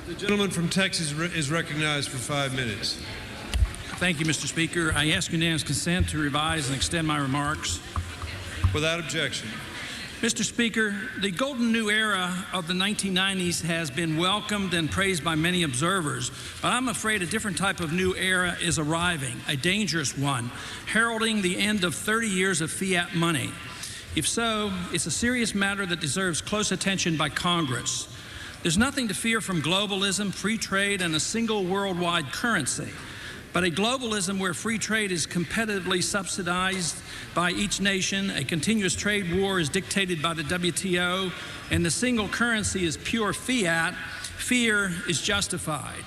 The gentleman from Texas is recognized for 5 minutes. Thank you, Mr. Speaker. I ask unanimous consent to revise and extend my remarks. Without objection. Mr. Speaker, the golden new era of the 1990s has been welcomed and praised by many observers, but I'm afraid a different type of new era is arriving, a dangerous one, heralding the end of 30 years of fiat money. If so, it's a serious matter that deserves close attention by Congress. There's nothing to fear from globalism, free trade, and a single worldwide currency. But a globalism where free trade is competitively subsidized by each nation, a continuous trade war is dictated by the WTO, and the single currency is pure fiat, fear is justified.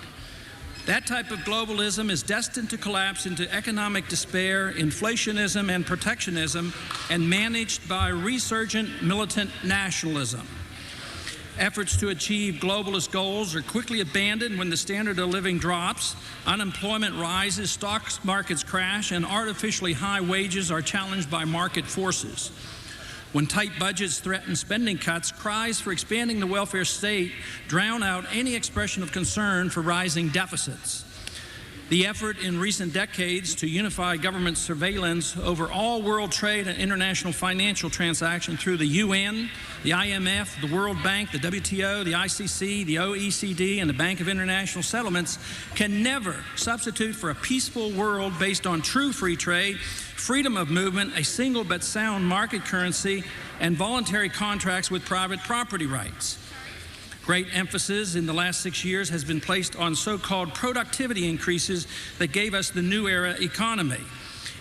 That type of globalism is destined to collapse into economic despair, inflationism, and protectionism, and managed by resurgent militant nationalism. Efforts to achieve globalist goals are quickly abandoned when the standard of living drops, unemployment rises, stock markets crash, and artificially high wages are challenged by market forces. When tight budgets threaten spending cuts, cries for expanding the welfare state drown out any expression of concern for rising deficits. The effort in recent decades to unify government surveillance over all world trade and international financial transactions through the UN, the IMF, the World Bank, the WTO, the ICC, the OECD, and the Bank of International Settlements can never substitute for a peaceful world based on true free trade, freedom of movement, a single but sound market currency, and voluntary contracts with private property rights. Great emphasis in the last 6 years has been placed on so-called productivity increases that gave us the new era economy.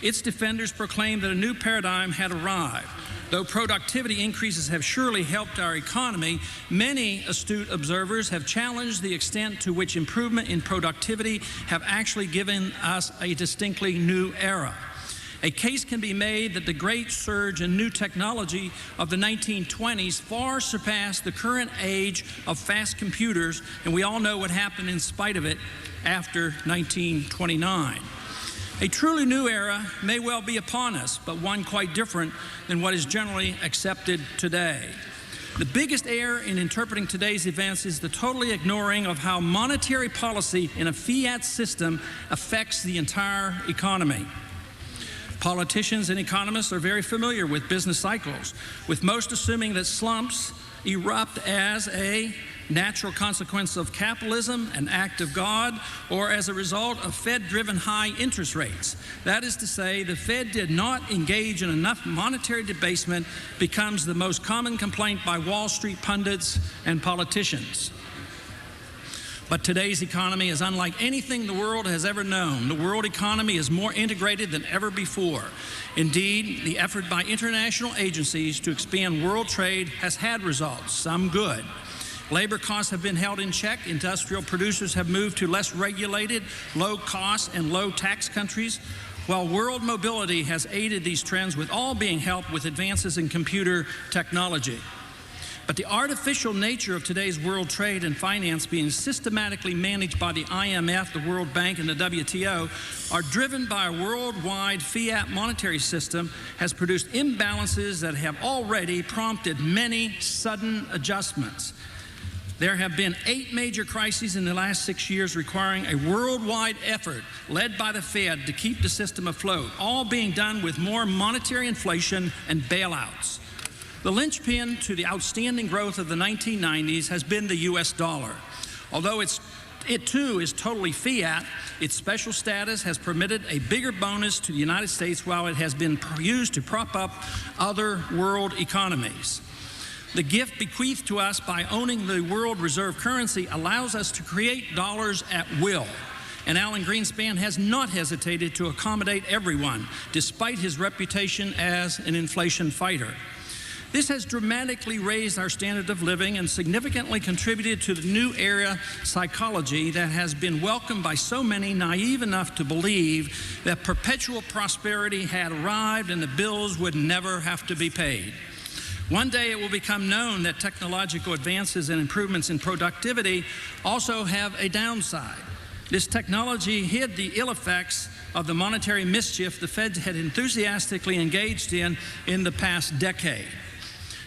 Its defenders proclaimed that a new paradigm had arrived. Though productivity increases have surely helped our economy, many astute observers have challenged the extent to which improvement in productivity have actually given us a distinctly new era. A case can be made that the great surge in new technology of the 1920s far surpassed the current age of fast computers, and we all know what happened in spite of it after 1929. A truly new era may well be upon us, but one quite different than what is generally accepted today. The biggest error in interpreting today's events is the totally ignoring of how monetary policy in a fiat system affects the entire economy. Politicians and economists are very familiar with business cycles, with most assuming that slumps erupt as a natural consequence of capitalism, an act of God, or as a result of Fed-driven high interest rates. That is to say, the Fed did not engage in enough monetary debasement becomes the most common complaint by Wall Street pundits and politicians. But today's economy is unlike anything the world has ever known. The world economy is more integrated than ever before. Indeed, the effort by international agencies to expand world trade has had results, some good. Labor costs have been held in check. Industrial producers have moved to less regulated, low-cost, and low-tax countries, while world mobility has aided these trends, with all being helped with advances in computer technology. But the artificial nature of today's world trade and finance being systematically managed by the IMF, the World Bank, and the WTO are driven by a worldwide fiat monetary system has produced imbalances that have already prompted many sudden adjustments. There have been 8 major crises in the last 6 years requiring a worldwide effort led by the Fed to keep the system afloat, all being done with more monetary inflation and bailouts. The linchpin to the outstanding growth of the 1990s has been the U.S. dollar. Although it too is totally fiat, its special status has permitted a bigger bonus to the United States while it has been used to prop up other world economies. The gift bequeathed to us by owning the world reserve currency allows us to create dollars at will. And Alan Greenspan has not hesitated to accommodate everyone, despite his reputation as an inflation fighter. This has dramatically raised our standard of living and significantly contributed to the new era psychology that has been welcomed by so many naive enough to believe that perpetual prosperity had arrived and the bills would never have to be paid. One day it will become known that technological advances and improvements in productivity also have a downside. This technology hid the ill effects of the monetary mischief the Fed had enthusiastically engaged in the past decade.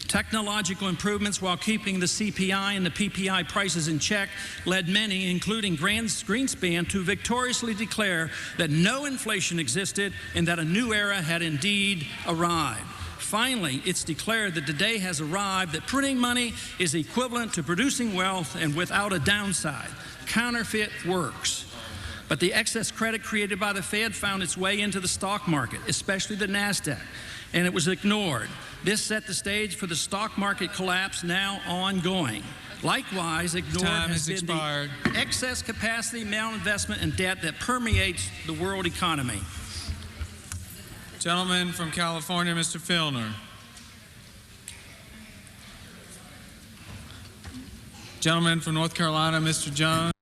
Technological improvements, while keeping the CPI and the PPI prices in check, led many, including Greenspan, to victoriously declare that no inflation existed and that a new era had indeed arrived. Finally, it's declared that the day has arrived that printing money is equivalent to producing wealth and without a downside. Counterfeit works. But the excess credit created by the Fed found its way into the stock market, especially the NASDAQ, and it was ignored. This set the stage for the stock market collapse now ongoing. Likewise, ignored has been the excess capacity, malinvestment, and debt that permeates the world economy. Gentleman from California, Mr. Filner. Gentleman from North Carolina, Mr. Jones.